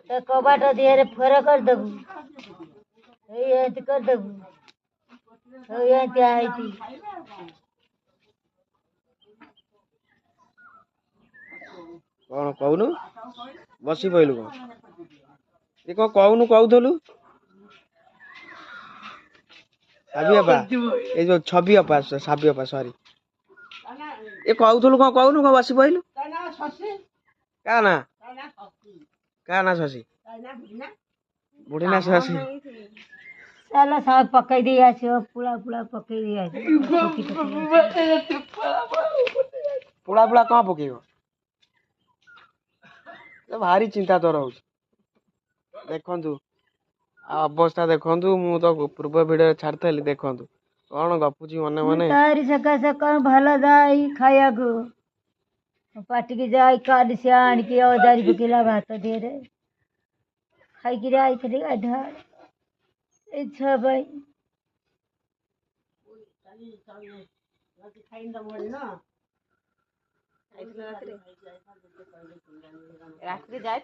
तो कबाट दिए फर कर दबू कर दबू कौन कहूनु बसी पइलु कौन ये कौन कहूनु कहूथलु साबी अपा ए जो छवि अपा साबी अपा सॉरी ये कहूथलु कौन कहूनु कौन बसी पइलु का ना शशि बुढ़ीना शशि साला साहब पकई दिया छे पूरा पूरा पकई दिया छे पुड़ा पुड़ा कहाँ पकेब भारी चिंता तो रोच देखु अवस्था देखु मु तो पूर्व भिडियो छाड़ी देखु कौन गपुची मने मने तारी सका सका भला दाई खाया को पाटी की जाई काली से आन की औदारी बकिला भात दे रे खाई की आई थी आधा इच्छा भाई रात्रि जाए